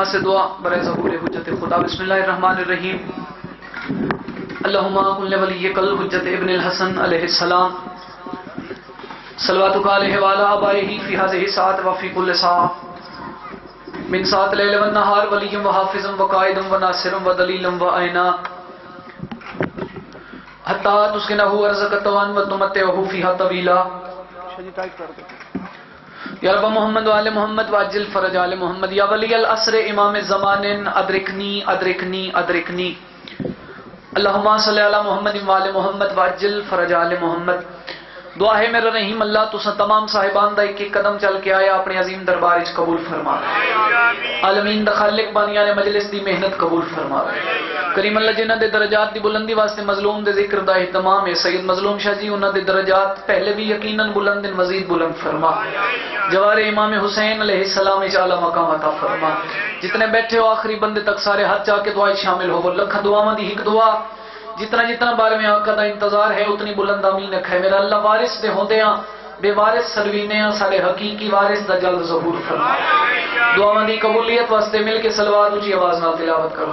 ماں سے دعا برائے ظہور حجت خدا. بسم اللہ الرحمن الرحیم. اللہم کل ولیک الحجت ابن الحسن علیہ السلام صلواتک علیہ وعلی آبائہ فی ہذہ الساعۃ وفی کل ساعۃ من ساعۃ اللیل والنہار ولی وحافظ وقائد وناصر ودلیل وعینا حتی تسکنہ ارضک طوعا وتمتعہ فیہا طویلا. یا رب محمد وآل محمد واجل فرج آل محمد. یا ولی العصر امام زمان ادرکنی ادرکنی ادرکنی. اللہم صلی علی محمد وآل محمد واجل فرج آل محمد. دعا ہے میرا رحیم اللہ تو تمام صاحبان دا ایک ایک قدم چل کے آیا اپنے عظیم دربار وچ قبول فرما. عالمین دا خالق بانیان مجلس دی محنت قبول فرما. کریم اللہ جنہ دے درجات دی بلندی واسطے مظلوم دے ذکر دا اہتمام ہے. سید مظلوم شاہ جی انہاں دے درجات پہلے بھی یقیناً بلند مزید بلند فرما. جوار امام حسین علیہ السلام وچ اعلی مقام عطا فرما. جتنے بیٹھے ہو آخری بندے تک سارے ہاتھ چاہ کے دعا شامل ہو. لکھ دعاواں دی ایک دعا جتنا جتنا بارے میں آقا دا انتظار ہے اتنی بلند آمین ہے. میرا اللہ وارث دے ہوندیاں بے وارث سلوینے سارے حقیقی وارث دا جلد ظہور فرما. دعاواں دی قبولیت واسطے مل کے صلوات اونچی آواز نال تلاوت کرو.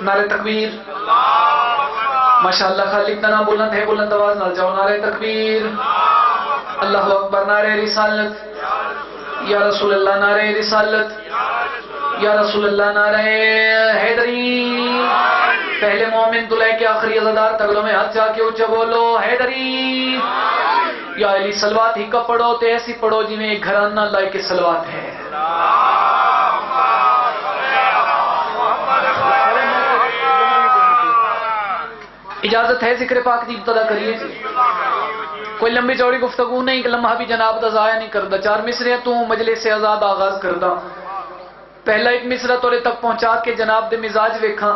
نعرہ تکبیر. ماشاءاللہ خالق دا نام بلند ہے, بلند آواز نال جاؤ. نعرہ تکبیر. اللہ اکبر. نعرہ رسالت. یا رسول اللہ. نعرہ رسالت. یا رسول اللہ. نعرہ حیدری. پہلے مومن تو لے کے آخری عزادار تگڑوں میں ہاتھ جا کے اونچا بولو حیدری. یا علی صلوات ہی کا پڑھو تے ایسی پڑھو جی میں ایک گھرانہ لائے کے صلوات ہے. اجازت ہے ذکر پاک دی ابتدا کریے جی. کوئی لمبی چوڑی گفتگو نہیں, لمحہ بھی جناب دا ضائع نہیں کردا. 4 مصرے تو مجلس سے آزاد آغاز کردا. پہلا ایک مصرہ تورے تک پہنچا کے جناب دے مزاج ویکھاں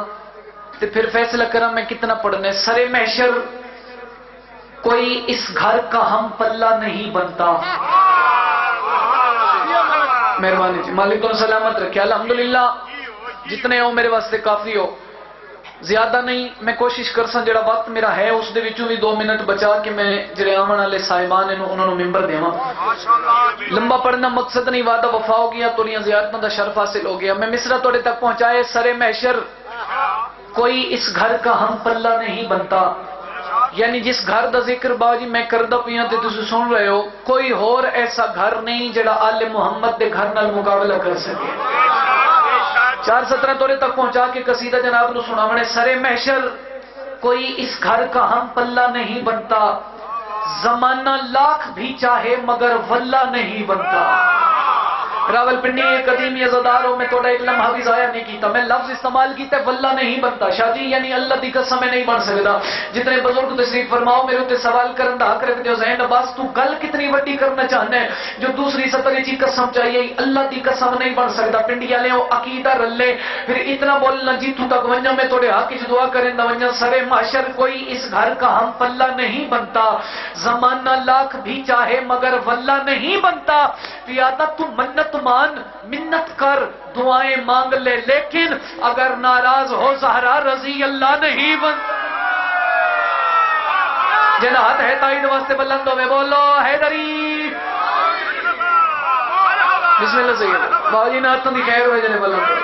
تے پھر فیصلہ کرا میں کتنا پڑھنے. سرے محشر کوئی اس گھر کا ہم پلہ نہیں بنتا. مہربانی جی, مالک کو سلامت رکھے. الحمدللہ جتنے ہو میرے واسطے کافی ہو, زیادہ نہیں. میں کوشش کرساں جڑا وقت میرا ہے اس دے وچوں بھی 2 منٹ بچا کے میں جڑے آمن والے صاحبان ہیں انہوں نے ممبر دیواں. لمبا پڑھنا مقصد نہیں, وعدہ وفا ہو گیا, تولیاں زیارتوں دا شرف حاصل ہو گیا. میں مصرع توڑے تک پہنچائے. سرے محشر کوئی اس گھر کا ہم پلہ نہیں بنتا. یعنی جس گھر دا ذکر باجی میں کردہ پیاں تے تسی سن رہے ہو, کوئی اور ایسا گھر نہیں جڑا آل محمد دے گھر نال مقابلہ کر سکے. 4:17 توڑے تک پہنچا کے قصیدہ جناب نو سناونے. سرے محشر کوئی اس گھر کا ہم پلہ نہیں بنتا. زمانہ لاکھ بھی چاہے مگر واللہ نہیں بنتا. راول پنڈی قدیمی عزاداروں میں توڑا ایک لمحہ بھی ضائع نہیں کیتا. میں لفظ استعمال کیتا ہے واللہ نہیں بنتا. شاہ جی یعنی اللہ دی قسم میں نہیں بن سکتا. جتنے بزرگ تشریف فرماؤ میرے تے سوال کرن دا حق رکھتے ہو. ذہن عباس تو گل کتنی وڈی کرنا چاہنا ہے جو دوسری سطر چی قسم چاہیے اللہ دی قسم نہیں بن سکتا. پنڈی والے ہو عقیدہ رلے پھر اتنا بولنا جیتوں تک ونجا میں توڑے حق وچ دعا کریں دا ونجا. سرے محشر کوئی اس گھر کا ہم پلہ نہیں بنتا. زمانہ لاکھ بھی چاہے مگر واللہ نہیں بنتا. پیادا تو منت مان منت کر دعائیں مانگ لے لیکن اگر ناراض ہو زہرا رضی اللہ نہیں بنتا. جن ہاتھ ہے تائید واسطے بلندوں میں بولو حیدری. بسم اللہ سید باجی نے ہاتھوں دی خیر ہوئے جنے بلندوں.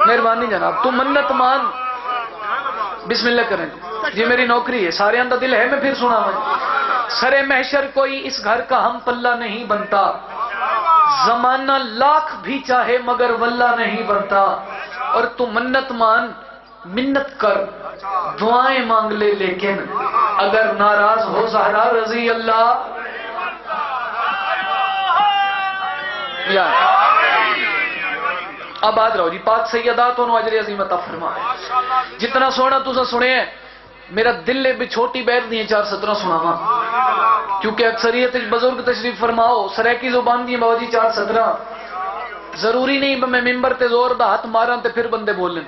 مہربانی جناب تو منت مان. بسم اللہ کریں جی, میری نوکری ہے, سارے اندر دل ہے, میں پھر سنا ہوں. سرے محشر کوئی اس گھر کا ہم پلہ نہیں بنتا. زمانہ لاکھ بھی چاہے مگر واللہ نہیں بنتا. اور تو منت مان منت کر دعائیں مانگ لے لیکن اگر ناراض ہو زہرا رضی اللہ. اب آد رہو جی. پاک سیدات انہوں اجر عظیم عطا فرمائے. جتنا سونا تسا سنے ہیں میرا دل بھی چھوٹی بیٹھ دی 4:17 سناواں کیونکہ اکثریت بزرگ تشریف فرماؤ سریکی زبان دی باجی. 4:17 ضروری نہیں میں ممبر تے زور دا ہاتھ ماراں تے پھر بندے بولن.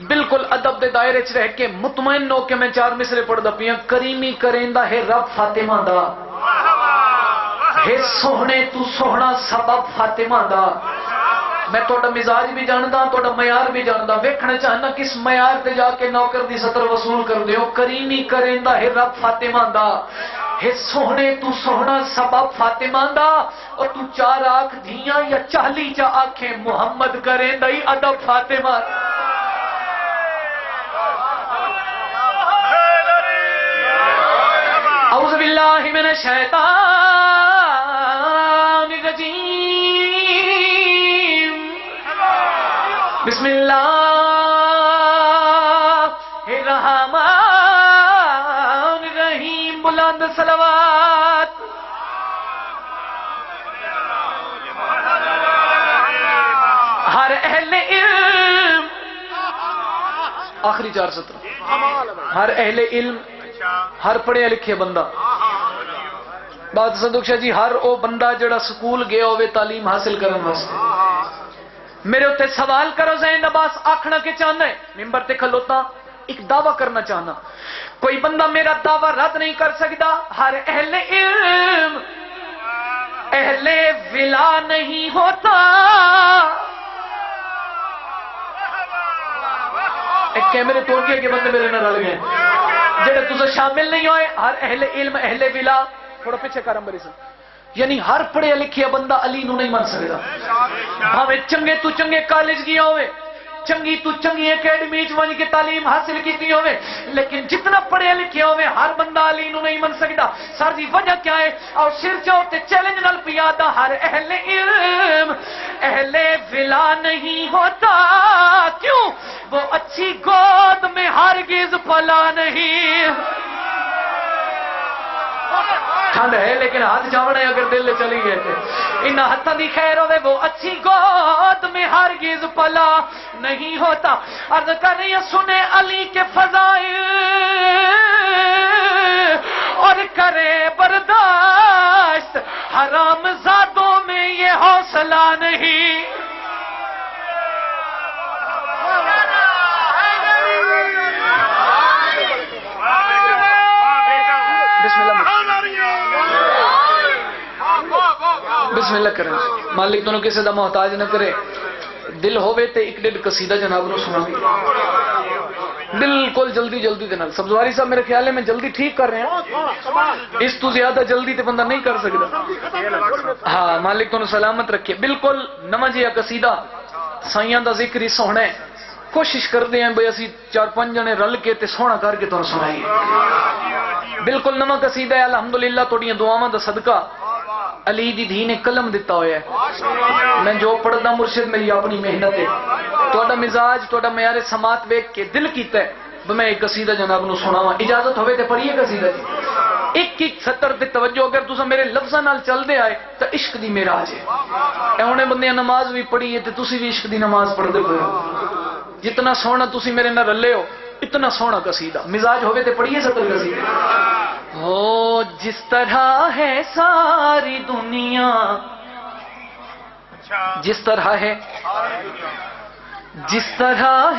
بالکل ادب دے دائرے چ رہ کے مطمئن ہو کے میں 4 مصرے پڑھدا پیاں. کریمی کریندا ہے رب فاطمہ دا, ہے سوہنے تو سوہنا سبب فاطمہ دا. میں توڑا مزاج بھی جاندا, توڑا معیار بھی جاندا. ویکھنا چاہنا کس معیار تے جا کے نوکر دی سطر وصول کر دیو. کریمی کریندا ہے رب فاطمہ دا, ہے سونے تو سونا سبب فاطمہ دا اور تو چار آنکھ دھیاں یا 40 چا آنکھیں محمد کریں دائی ادب فاطمہ اعوذ باللہ من الشیطان الرجیم بسم اللہ الرحمن الرحیم بلند صلوات ہر اہل علم آخری 4 سطر ہر اہل علم ہر پڑھے لکھے بندہ بات صدق شاہ جی ہر او بندہ جڑا سکول گیا ہوئے تعلیم حاصل کرنے واسطے میرے ہوتے سوال کرو زین عباس آکھنا کے چاہنا ہے ممبر تے کھلوتا ایک دعویٰ کرنا چاہنا کوئی بندہ میرا دعویٰ رد نہیں کر سکتا ہر اہل علم اہل ولا نہیں ہوتا ایک کیمرے توڑ کے بندے میرے نہ رل گئے جڑے تجھے شامل نہیں ہوئے ہر اہل علم اہل ولا تھوڑا پیچھے کرم بری سا یعنی ہر پڑھے لکھے بندہ علی نو نہیں من سکتا ہمیں چنگے تو چنگے کالج گیا ہوئے چنگی تو چنگی اکیڈمی ون کے تعلیم حاصل کی ہوئے لیکن جتنا پڑھے لکھے ہوئے ہر بندہ علی نو نہیں من سکتا سر جی وجہ کیا ہے اور سر چاہتے چیلنج نال پیادا ہر اہل علم اہل ولا نہیں ہوتا کیوں وہ اچھی گود میں ہرگز پلا نہیں ٹھنڈ ہے لیکن ہاتھ جاوڑا ہے اگر دل چلی گئے تھے ان ہاتھوں دی خیر ہوئے وہ اچھی گود میں ہرگز پلا نہیں ہوتا عرض کر رہی سنے علی کے فضائل اور کرے برداشت حرام زادوں میں یہ حوصلہ نہیں بسم اللہ کریں مالک دونوں کسی دا محتاج نہ کرے دل ہوئے تے ایک ڈیڑھ قصیدہ جناب نو سنا بالکل جلدی جلدی دے نال سبزواری صاحب میرے خیال میں جلدی ٹھیک کر رہے ہیں اس تو زیادہ جلدی تے بندہ نہیں کر سکتا ہاں مالک دونوں سلامت رکھے بالکل نواں جہا قصیدہ سائیاں دا ذکر ہی سونا ہے کوشش کرتے ہیں بھئی اسی 4-5 جنے رل کے تے سونا کر کے تمہیں سنائیے بالکل نواں قصیدہ ہے الحمدللہ توڑیاں دعاواں دا صدقہ علی دی دھی نے قلم دیتا ہویا ہے میں جو پڑھدا مرشد میری اپنی محنت ہے توڑا مزاج توڑا معیار سماعت ویکھ کے دل کیتا ہے میں ایک قصیدہ جناب نو سناواں اجازت ہوئے تے پڑھیے قصیدہ جی ایک سطر تے توجہ اگر تساں میرے لفظاں نال چل دے آئے تو عشق دی معراج ہے اے ہونے بندیاں نماز بھی پڑھی ہے تے تسی بھی عشق دی نماز پڑھ دے پے جتنا سونا تسی میرے نال رلے ہو اتنا سونا قصیدہ مزاج ہوئے تے پڑھیے سطر قصیدہ ہو جس طرح ہے ساری دنیا جس طرح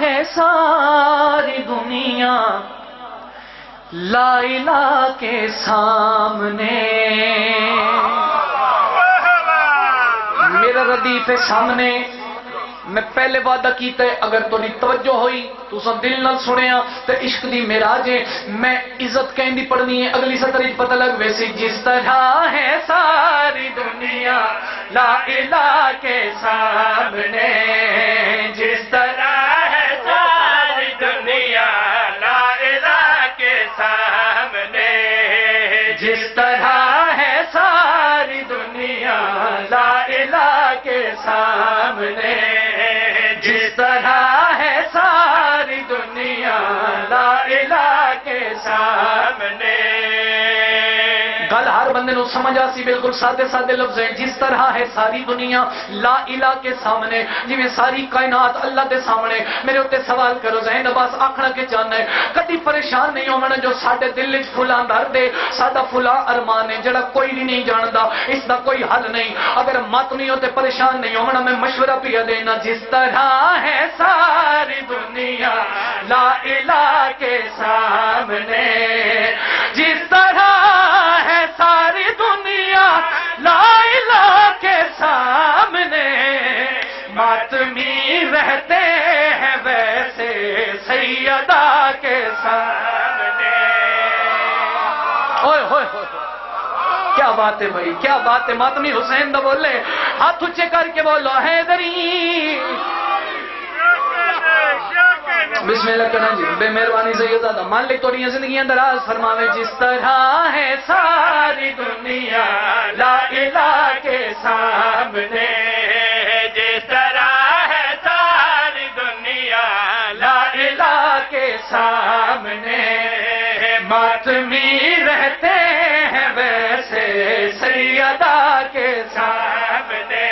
ہے ساری دنیا لا الہ کے سامنے میرا ردیف سامنے میں پہلے وعدہ کیتا ہے اگر تھوڑی توجہ ہوئی تو سب دل نال سنیا تو عشق دی معراج ہے میں عزت کہندی پڑھنی ہے اگلی سطر پتہ لگ ویسے جس طرح ہے ساری دنیا لا الہ کے سامنے جس طرح ہے ساری دنیا لا الہ کے سامنے جس طرح ہے ساری دنیا لا الہ کے سامنے جس طرح ہے ساری دنیا لا الہ کے سامنے گل ہر بندے نو سمجھ آسی بالکل سادے سادے لفظ ہیں جس طرح ہے ساری دنیا لا الہ کے سامنے جی میں ساری کائنات اللہ دے سامنے میرے ہوتے سوال کرو ذہن عباس آکھنا کے چاہنا ہے کدی پریشان نہیں ہونا جو ساڑھے دل وچ فلاں در دے سادہ فلاں ارمان ہے جڑا کوئی بھی نہیں جاندا اس دا کوئی حل نہیں اگر مت نہیں ہوتے پریشان نہیں ہونا میں مشورہ پیا دینا جس طرح ہے ساری دنیا لا الہ کے سامنے جس طرح ہے ساری دنیا لا الہ کے سامنے ماتمی رہتے ہیں ویسے سیدہ کے سامنے اوئے ہوئے ہوئے کیا بات ہے بھائی، کیا بات ہے، ماتمی حسین دا بولے، ہاتھ اونچے کر کے بولو حیدری۔ بسم اللہ کرنا جی، بے مہربانی سے یہ زیادہ مالک توڑیاں زندگیاں دراز فرماوے۔ جس طرح ہے ساری دنیا لا الہ کے سامنے، جس طرح ہے ساری دنیا لا الہ کے سامنے، ماتمی رہتے ہیں ویسے سیدہ کے سامنے،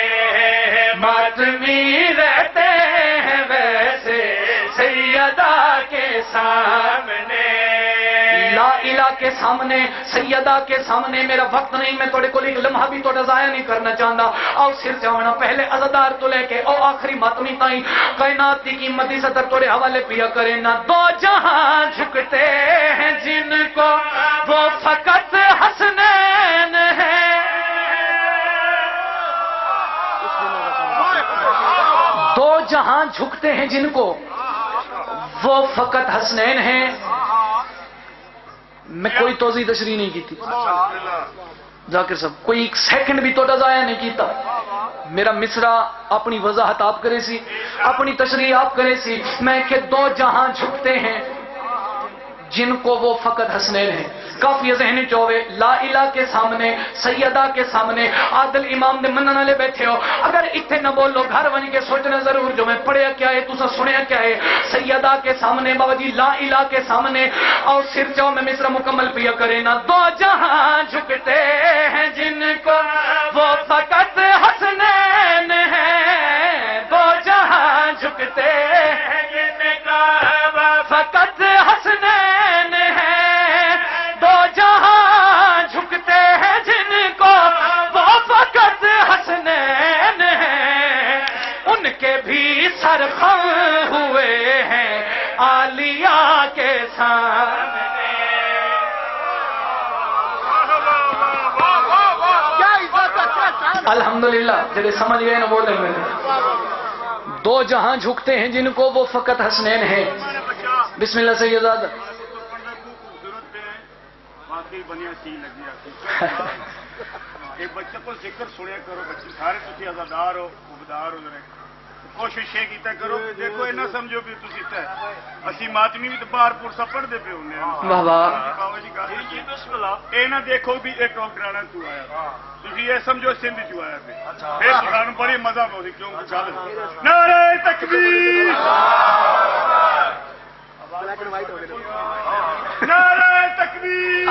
ماتمی رہتے ہیں ویسے سیدہ کے سامنے، لا الہ کے سامنے، سیدہ کے سامنے۔ میرا وقت نہیں، میں توڑے کو ایک لمحہ بھی توڑا ضائع نہیں کرنا چاہتا۔ او سر چاہنا پہلے عزدار تو لے کے او آخری ماتمی تائیں کائنات کی قیمتی سطر توڑے حوالے پیا کرے نا۔ دو جہاں جھکتے ہیں جن کو وہ فقط حسنین ہیں، دو جہاں جھکتے ہیں جن کو وہ فقط حسنین ہیں۔ میں کوئی توضیح تشریح نہیں کی تھی ذاکر صاحب، کوئی ایک سیکنڈ بھی تو ضائع نہیں کیتا۔ میرا مصرع اپنی وضاحت آپ کرے سی، اپنی تشریح آپ کرے سی۔ میں کہ دو جہاں جھکتے ہیں جن کو وہ فقط حسنین ہیں۔ کافی ذہنی چوے لا الہ کے سامنے، سیدہ کے سامنے، عادل امام دے منن والے بیٹھے ہو، اگر اتنے نہ بولو گھر ون کے سوچنا ضرور جو میں پڑھیا کیا ہے، تسا سنیا کیا ہے۔ سیدہ کے سامنے بابا جی، لا الہ کے سامنے، اور سر چاہو میں مصرع مکمل پیا کرے نا۔ دو جہاں جھکتے ہیں جن کو وہ فقط حسنین ہیں، دو جہاں جھکتے ہیں جن کو وہ فقط حسنین ہیں، دو جہاں جھکتے ہیں جن کو وہ فقط حسنین ہیں، ان کے بھی سر خم ہوئے ہیں عالیہ کے سامنے۔ الحمدللہ جڑے سمجھ گئے نا بولے میں، دو جہاں جھکتے ہیں جن کو وہ فقط حسنین ہیں۔ بسم اللہ سیداد ایک بچے کو ذکر سنیا کرو، بچے سارے تھی آزادار ہو، عبدار ہو، کوشش یہ کیتا کرو۔ دیکھو یہ نہ سمجھو بھی تھی اسی ماتمی بھی تو باہر پورسا پڑھتے پہ ہونے، یہ نہ دیکھو بھی ایک ڈاکٹرانا تو آیا، تھی یہ سمجھو سندھ چ آیا پہ، یہ قرآن بڑی مزہ بہت کیوں چل۔ نعرہ تکبیر، نعرہ تکبیر،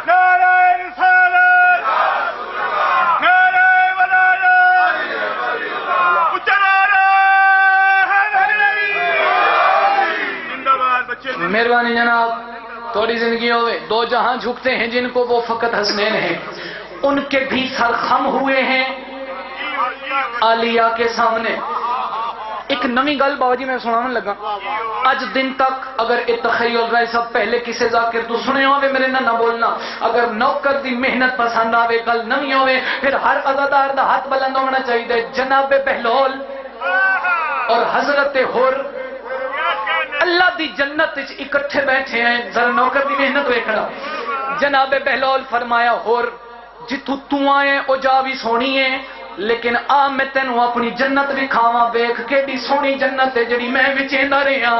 نعرہ رسالت، نعرہ ولایت، اچھا نعرہ حیدری، زندہ باد بچے۔ مہربانی جناب، تھوڑی زندگی ہوئے۔ دو جہاں جھکتے ہیں جن کو وہ فقط حسنین ہیں، ان کے بھی سر خم ہوئے ہیں عالیہ کے سامنے۔ ایک نمی گل بابا جی میں سنانے لگا، اج دن تک اگر یہ تخیل رہے سب پہلے کسے ذاکر تو سنے ہوئے میرے نہ بولنا، اگر نوکر دی محنت پسند آوے گل نمی ہوئے پھر ہر عزادار دا ہاتھ بلند ہونا چاہیے۔ جناب بہلول اور حضرت حر اللہ دی جنت اکٹھے بیٹھے ہیں، ذرا نوکر دی محنت ویکھنا۔ جناب بہلول فرمایا حر جتوں تو آئے او جا بھی سونی ہے، لیکن آ میں تینوں اپنی جنت بھی کھاواں، ویکھ کے بھی سونی جنت ہے جڑی میں وچیندا رہیا۔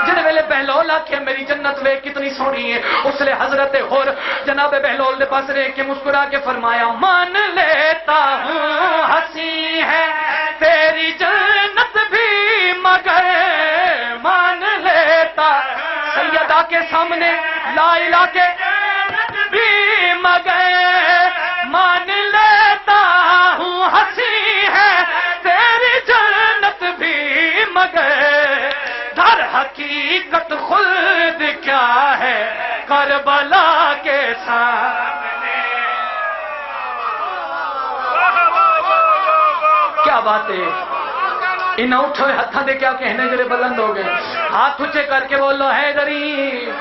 جن ویلے بہلول آکھیا میری جنت ویکھ کتنی سونی ہے، اس لئے حضرت حر جناب بہلول دے پاس رہ کے مسکرا کے فرمایا مان لیتا ہوں ہنسی ہے تیری جنت بھی مگر مان لیتا سیدہ کے سامنے لا الہ کے بھی مگر مان لیتا ہوں ہنسی ہے تیری جنت بھی مگر در حقیقت خلد کیا ہے کربلا کے سامنے۔ کیا بات ہے، ان اٹھو ہاتھوں دے کیا کہنے جڑے بلند ہو گئے، ہاتھ اونچے کر کے بولو حیدری۔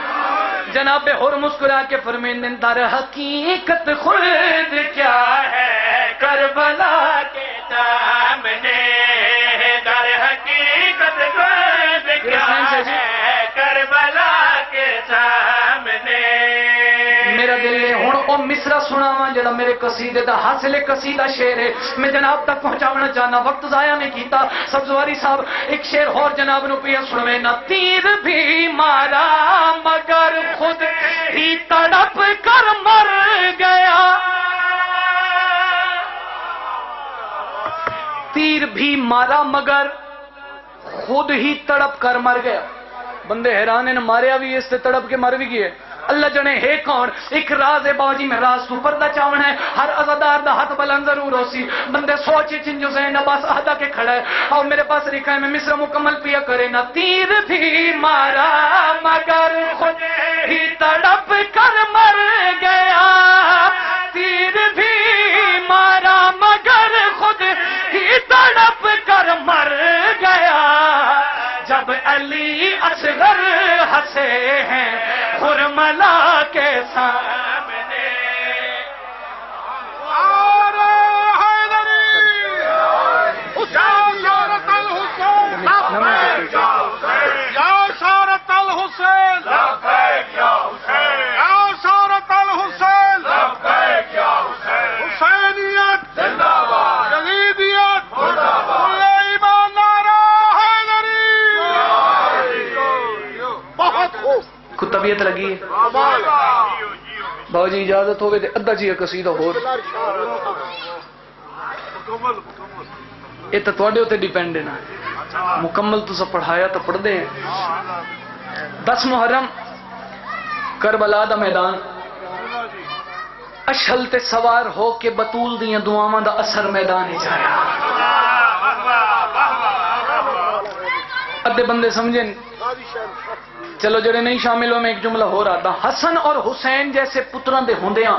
جناب حر مسکرا کے فرمائیں در حقیقت خلد کیا ہے کربلا کے سامنے، در حقیقت خلد کیا ہے کربلا کے سامنے۔ میرا دل ہے ہن او مصرع سناواں جڑا میرے قصیدے دا حاصل قصیدہ شعر ہے، میں جناب تک پہنچانا چاہنا، وقت ضائع نہیں کیتا۔ سبزواری صاحب ایک شعر اور جناب نو پیا سنوے نا۔ تیر بھی مارا مگر خود ہی تڑپ کر مر گیا، تیر بھی مارا مگر خود ہی تڑپ کر مر گیا۔ بندے حیران ہیں، ماریا بھی اس سے تڑپ کے مر بھی گئے۔ اللہ جنے ہے کون؟ ایک راز ہے باجی میں، راز تو پردہ چاون ہے، ہر عزادار دا ہاتھ بلند ضرور ہو سی۔ بندے سوچے چن جو زین عباس عہدہ کے کھڑا ہے، اور میرے پاس لکھا ہے، میں مصر مکمل پیا کرے نا۔ تیر بھی مارا مگر خود ہی تڑپ کر مر گیا، تیر بھی مارا مگر خود ہی تڑپ کر مر گیا، جب علی اصغر ہنسے ہیں خرملا کے سامنے۔ کو طبیعت لگی ہے باو جی اجازت ہوگی تو ادھا جی قصیدہ ہو، یہ تو تھوڑے ہوتے ڈیپینڈ ہے نا، مکمل تو سب پڑھایا تو پڑھ دے۔ 10 محرم کربلا دا میدان، اشل تے سوار ہو کے بطول دیاں دعاواں دا اثر میدان ہی جایا۔ ادھے بندے سمجھیں، چلو جڑے نہیں شامل ہو، میں ایک جملہ ہو رہا تھا۔ حسن اور حسین جیسے پتران دے ہوندیاں،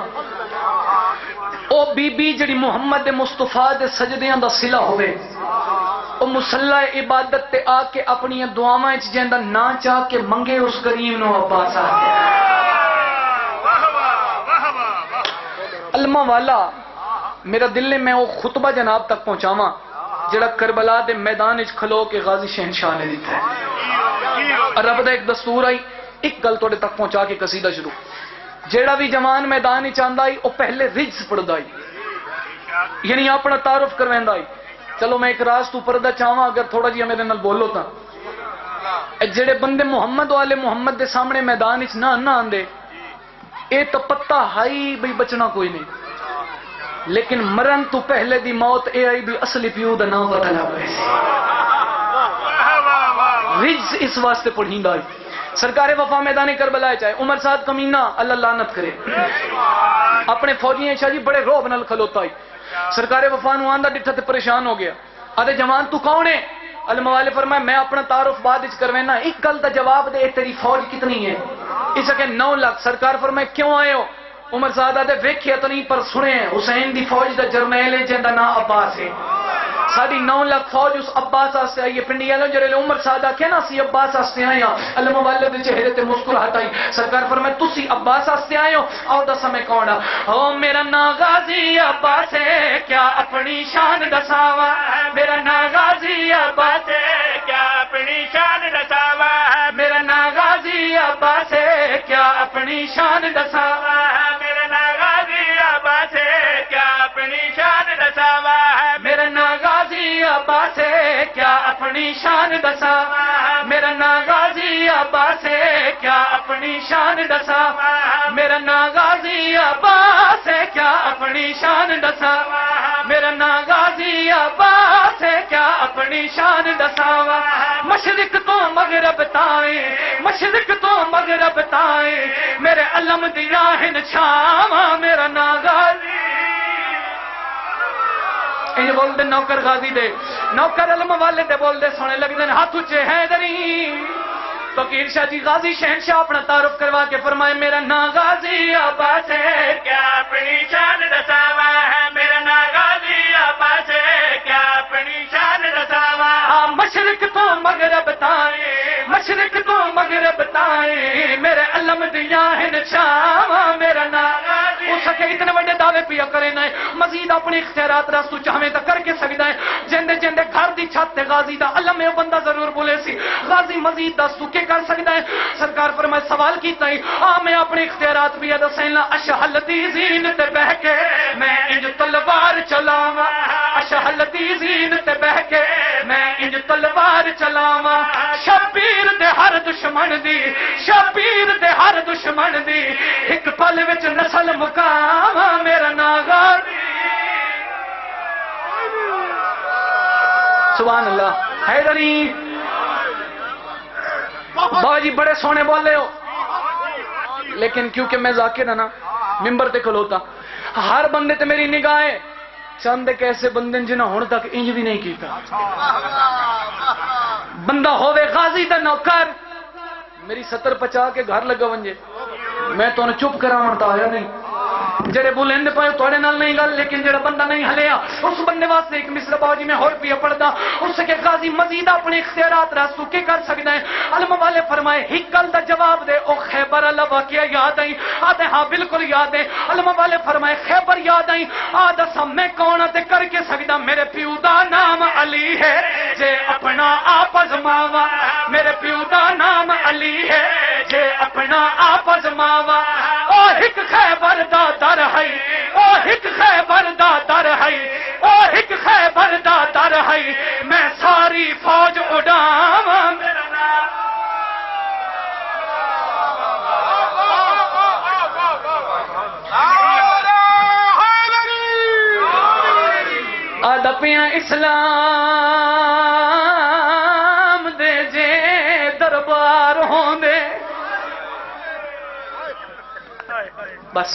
او بی بی جڑی محمد مصطفیٰ دے سجدیاں دا صلہ ہوئے، او مسلح عبادت تے آ کے اپنی دعاواں اچ جیندہ نا چاہ کے منگے اس کریم نو عباس آ کے۔ علمہ والا میرا دل نے میں وہ خطبہ جناب تک پہنچاواں جڑا کربلا دے میدان اچ کھلو کے غازی شہنشاہ نے دیتا ہے۔ رب دا ایک دستور آئی، ایک گل توڑے تک پہنچا کے قصیدہ شروع۔ جیڑا بھی جوان میدان ہی چاندہ آئی، وہ پہلے رجز پڑھ آئی، یعنی اپنا تعارف کرویندا آئی۔ چلو میں ایک راز تو پردہ چاہواں، اگر تھوڑا جی میرے نال بولو تا، جڑے بندے محمد والے محمد دے سامنے میدان اچ نہ آندے، اے تو پتہ ہائی بھئی بچنا کوئی نہیں، لیکن مرن تو پہلے دی موت اے آئی بھی اصلی پیو دا نام پتہ نہ ہوئے۔ رجز اس واسطے پڑھیں دائی۔ سرکار وفا میدان کربلا چاہے عمر سعد کمینہ اللہ لعنت کرے، اپنے فوجیاں شاہ جی بڑے روب نال کھلوتا ہی۔ سرکار وفا نو آندہ ڈٹھا تے پریشان ہو گیا، آدھے جوان تو کون ہے؟ علماء والے فرمائے میں اپنا تعارف بعد اچ کروینا، ایک گل دا جواب دے تیری فوج کتنی ہے؟ اس کہ 9 لاکھ۔ سرکار فرمائے کیوں آئے ہو؟ عمر سعد آدھے ویکھیا تو نہیں پر سنے ہیں، حسین دی فوج دا جرنیل ہے جن دا نا عباس ہے، ساری 9 لاکھ فوج اس عباس آستے آئی ہے۔ پنڈی آلوں جرے عمر سعد آکھے نا سی عباس آستے آئے ہیں، علماء والے دے چہرے تے مسکراہٹ آئی۔ سرکار فرمائے تسی عباس آستے آئے ہو، اور دسا میں کون او میرا نا غازی عباس ہے، کیا اپنی شان دساوا، میرا نا غازی عباس ہے، کیا اپنی شان دساوا، میرا نا غازی عباس ہے، کیا اپنی شان دساوا، میرا نا غازی عباس ہے، کیا اپنی شان دساوا، میرا نا غازی عباس ہے، کیا اپنی شان دسا، میرا نا غازی عباس ہے، کیا اپنی شان دسا، میرا نا غازی عباس ہے، کیا اپنی شان دسا، میرا نا غازی عباس ہے، کیا اپنی شان دسا۔ مشرق تو مغرب تائیں، مشرق تو مغرب تائیں، میرے علم دی راہن چھاواں، میرا نا غازی یہ بول دے نوکر غازی دے، نوکر علم والے دے بول دے سونے لگ دے ہاتھ اچھے حیدری۔ تو فقیر شاہ جی غازی شہنشاہ اپنا تعارف کروا کے فرمائے میرا نا غازی عباس ہے، کیا اپنی شان دساوا ہے، میرا نا غازی عباس ہے، کیا اپنی شان دساوا۔ مشرق تو مغرب تائیں، مشرق تو مغرب تائیں، میرے علم دیا ہن شام، میرا نا غازی ہو سکے اتنے بڑے دعوے پیا کرے نہ مزید اپنے اختیارات راستو چاہویں تو کر کے سکتا ہے جندے جندے گھر دی چھت تے غازی دا اللہ میں بندہ ضرور بولے سی غازی مزید دا سکے کر سکتا ہے سرکار فرمائے سوال کیتا ہی میں اپنے اختیارات بھی دسینا اشہلتی زین تے بہ کے میں انج تلوار چلاواں اشہلتی زین تے بہ کے میں انج تلوار چلاواں شبیر دے ہر دشمن دی شبیر دے ہر دشمن دی ایک پل وچ نسل مکاواں میرا ناغار سبحان اللہ حیدری بابا جی بڑے سونے بولے ہو لیکن کیونکہ میں ذاکر ہے نا ممبر تے کھلوتا ہر بندے تے میری نگاہیں چند ایک ایسے بندے جنہاں ہون تک انج بھی نہیں کیتا بندہ ہوئے غازی دا نوکر میری 70-50 کے گھر لگا ونجے میں تو چپ کرا مرتا آیا نہیں جڑے بولیں دے پائے توڑے نال نہیں گل لیکن جڑا بندہ نہیں ہلیا اس بندے واسطے ایک مصر باجی میں ہور پیا پڑھدا اس کے قاضی مزید اپنے اختیارات راستو کے کر سکتا ہے علم والے فرمائے ایک گل دا جواب دے او خیبر اللہ واقعہ یاد آئی آدھے ہاں بالکل یاد ہے علم والے فرمائے خیبر یاد آئی آدھا سب میں کون تے کر کے سکتا میرے پیو دا نام علی ہے جے اپنا آپ ازماوا میرے پیو دا نام علی ہے جے اپنا آپ ازماوا او ایک خیبر دا در ہے او ایک خیبر دا در ہے او ایک خیبر دا در ہے میں ساری فوج اڑاواں میرا نام ادپیاں اسلام دے جے دربار ہوندے بس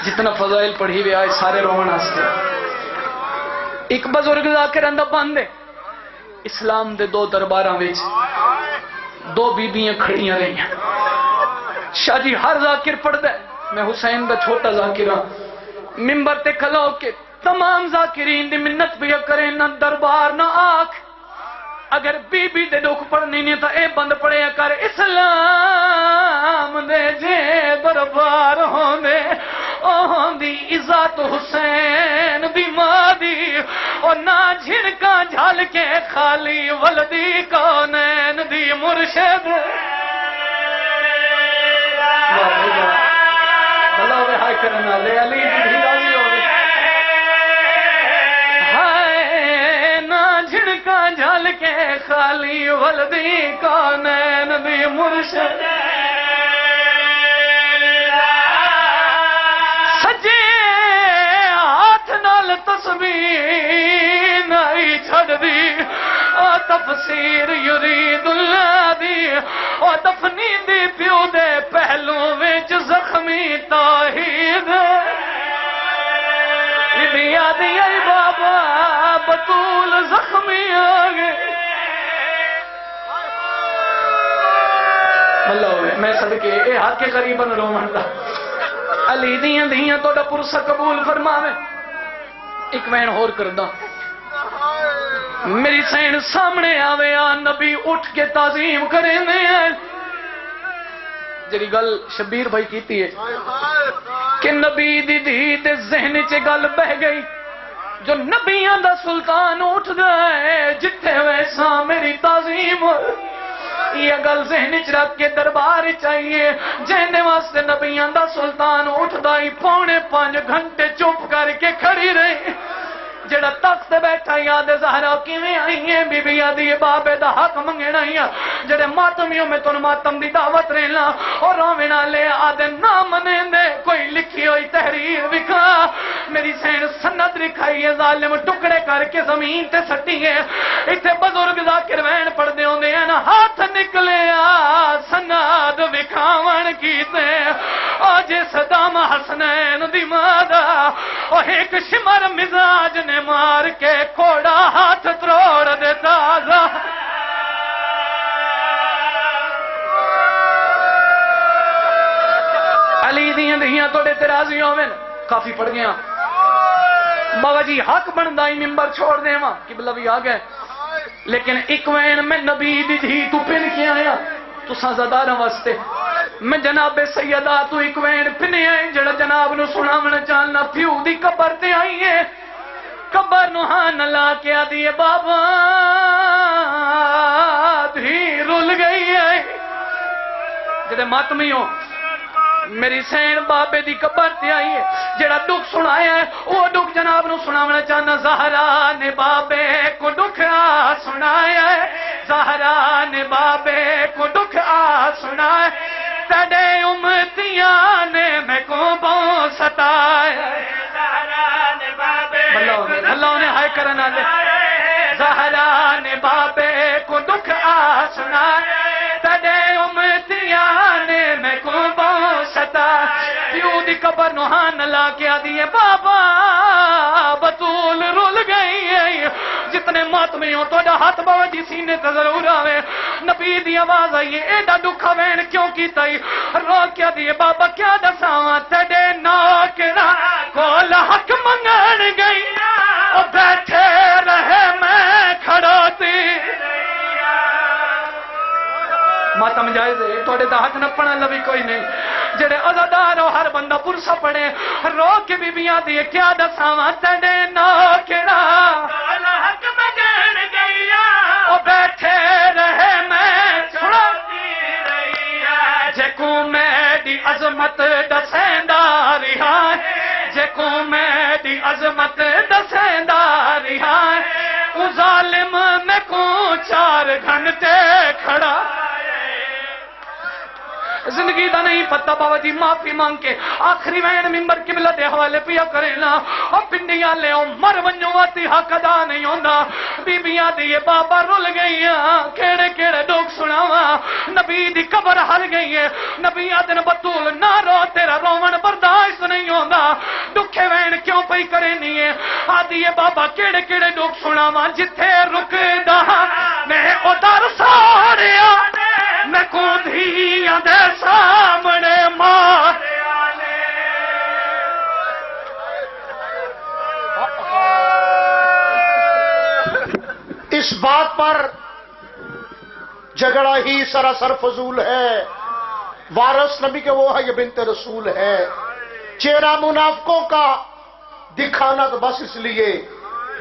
جتنا فضائل پڑھی ہوئے آئے سارے رومن آستے ایک بزرگ ذاکر اندہ باندے اسلام دے 2 درباراں وچ 2 بیبیاں کھڑیاں رہی ہیں شاہ جی ہر ذاکر پڑھ دے میں حسین دا چھوٹا ذاکرہ ممبر تے کھلو کے تمام ذاکرین دی منت بھی کریں نہ دربار نہ آنکھ اگر بی بی دے دکھ پڑھنی نہیں تو اے بند پڑے کر اسلام دے جے دربار ہوندے اوہن دی عزت حسین دی ماں دی اور نہ جھنکا جھال کے خالی ولدی کونین دی مرشد بھلا ہوئے ہائے کرنا لے علی دی راضی ہوئے ہائے نہ جھنکا جھال کے خالی ولدی کونین دی مرشد سجے ہاتھ نال تسبیح نہیں چھڑ دی تفسیر یرید اللہ دی اور دفنی دی پیو دے پہلو وچ زخمی توحید یاد آئی بابا بطول زخمی آگے اللہ ہوئے میں صدقے اے حق کے قریباً رو منڈا علی دیاں دیاں تو دا پرسہ قبول فرماوے ایک وین ہور کردہ میری سین سامنے آوے آ نبی اٹھ کے تعظیم کریں ہیں جری گل شبیر بھائی کیتی ہے کہ نبی دی دی تے ذہن چے گل بہ گئی جو نبیاں دا سلطان اٹھ گئے جتھے ویسا میری تعظیم یہ گل ذہن چ رکھ کے دربار چاہیے جہنے واسطے نبیاں دا سلطان اٹھ دائی 4.5 گھنٹے چپ کر کے کھڑی رہی جڑا تخت بیٹھا یاد زہرا کیویں آئی ہیں بی بی آدھی بابے دا حق منگنا ہی جڑے ماتمیوں میں تن ماتم دی دعوت رہنا اور رونا لے آدھے نہ منے دے کوئی لکھی ہوئی تحریر وکھا میری سین سند لکھائی ہے ظالم ٹکڑے کر کے زمین تے سٹی ہے ایتھے بزرگ ذاکر وین پڑھ دے ہوندے ہیں ہاتھ نکلے سند وکھاون کیتے او جے صدام حسنین دی مادا او ایک شمر مزاج نے مار کے کوڑا ہاتھ تروڑ دیتا علی دیاں دیاں توڑے ترازی ہوئے کافی پڑھ گیا بابا جی حق بندائی ممبر چھوڑ دے ماں قبلہ بھی آگئے لیکن ایک وین میں نبی دی تھی تو پن کیا آیا تو سازدارہ واسطے میں جناب سیدہ تو ایک وین پنے آئے جڑا جناب نو سناونا چالنا پیو دی قبر تے آئی ہے قبر نو ہان لا کے آدھی بابا دھی رول گئی ہے جدے ماتمی ہو میری سین بابے دی قبر تے آئی ہے جڑا دکھ سنایا ہے وہ دکھ جناب نو سناونا چاہنا زہرا نے بابے کو دکھ آ سنایا ہے زہرا نے بابے کو دکھ آ سنایا تڑے امتیاں نے میں کو بہت ستایا زہرا نے بابے اللہ نے ہائے کرنا لے زہرا نے بابے کو دکھ آ سنایا تڑے امتیاں نے میں کو بہت ستایا پیو دی قبر نوہان لا کے آدھی بابا بطول رول گئی ہے جتنے ماتمی ہوں تو ہاتھ بابا جی سینے تے ضرور آوے نبی دی آواز آئیے ایڈا دکھا وین کیوں کی تائی رو کیا دیئے بابا کیا دساواں تیڈے نوکرا کول حق منگن گئی او بیٹھے رہے میں کھڑوتی ماتم جائز ہے توڑے دا حق نہ پڑھا لبی کوئی نہیں جڑے عزادار ہو ہر بندہ پرسا پڑھے رو کے بی بیاں دیئے کیا دساواں تیڈے نوکرا کول حق منگن گئی او بیٹھے رہے میں کھڑوتی جے کو میری عظمت دسیندہ رہا جے کو میری عظمت دسیندہ رہا او ظالم میں کو 4 گھنٹے کھڑا زندگی دا نہیں پتہ بابا جی معافی مانگ کے آخری وین ممبر قبلہ دے حوالے پیا کرینا اور پنڈیاں لے مر ونجو آتی حق ادا نہیں ہوندہ بی بیاں دیئے بابا رول گئی ہیں کیڑے کیڑے ڈوک سناوا نبی دی قبر ہر گئی ہے نبی آدن بطول نہ رو تیرا رومن برداشت نہیں ہوندہ دکھے وین کیوں پئی کرنی ہے آدھی بابا کیڑے کیڑے ڈوک سناوا جتھے رک دا میں ادھر ساریا میں کو دھیاں دے سامنے مار اس بات پر جھگڑا ہی سراسر فضول ہے وارث نبی کے وہ ہے یہ بنت رسول ہے چہرہ منافقوں کا دکھانا تو بس اس لیے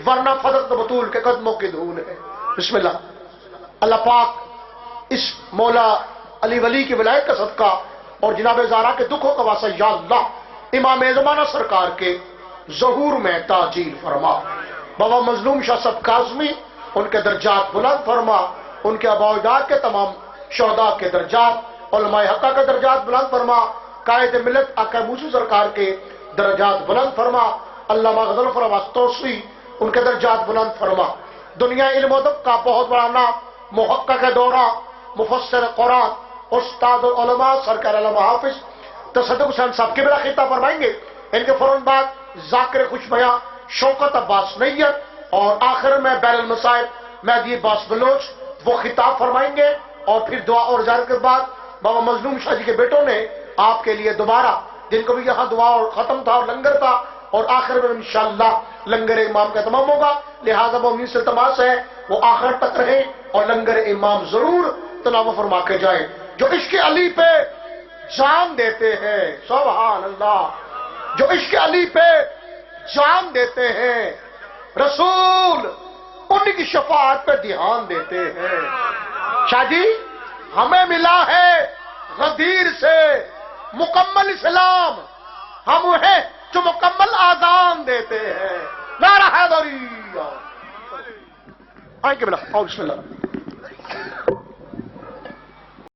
ورنہ فضل تو بطول کے قدموں کی دھول ہے بسم اللہ اللہ پاک اس مولا علی ولی کی ولایت کا صدقہ اور جناب زہرا کے دکھوں کا واسطہ یا اللہ امام زمانہ سرکار کے ظہور میں تعجیل فرما بابا مظلوم شاہ صد کاظمی ان کے درجات بلند فرما ان کے آباء و اجداد کے تمام شہداء کے درجات علماء حقہ کے درجات بلند فرما قائد ملت آقا موسی سرکار کے درجات بلند فرما علامہ غزل فرواز توسی ان کے درجات بلند فرما دنیا علم و ادب کا بہت بڑا نام محقق دورہ مفسر قرآن استاد العلماء سرکار علامہ حافظ تصدق حسین صاحب قبلہ خطاب فرمائیں گے ان کے فوراً بعد ذاکر خوش بیاں شوکت عباس نیت اور آخر میں بیر المصائب مہدی عباس بلوچ وہ خطاب فرمائیں گے اور پھر دعا اور زیارت کے بعد بابا مظلوم شاہ جی کے بیٹوں نے آپ کے لیے دوبارہ جن کو بھی یہاں دعا اور ختم تھا اور لنگر تھا اور آخر میں انشاءاللہ لنگر امام کا تمام ہوگا لہذا وہ امید سے تماس ہے وہ آخر تک رہے اور لنگر امام ضرور تلاوت فرما کے جائے جو عشق علی پہ جان دیتے ہیں سبحان اللہ جو عشق علی پہ جان دیتے ہیں رسول ان کی شفاعت پہ دھیان دیتے ہیں شاہ جی ہمیں ملا ہے غدیر سے مکمل اسلام ہم وہ ہیں جو مکمل آذان دیتے ہیں نعرہ حیدری آئیں کہ بلا بسم اللہ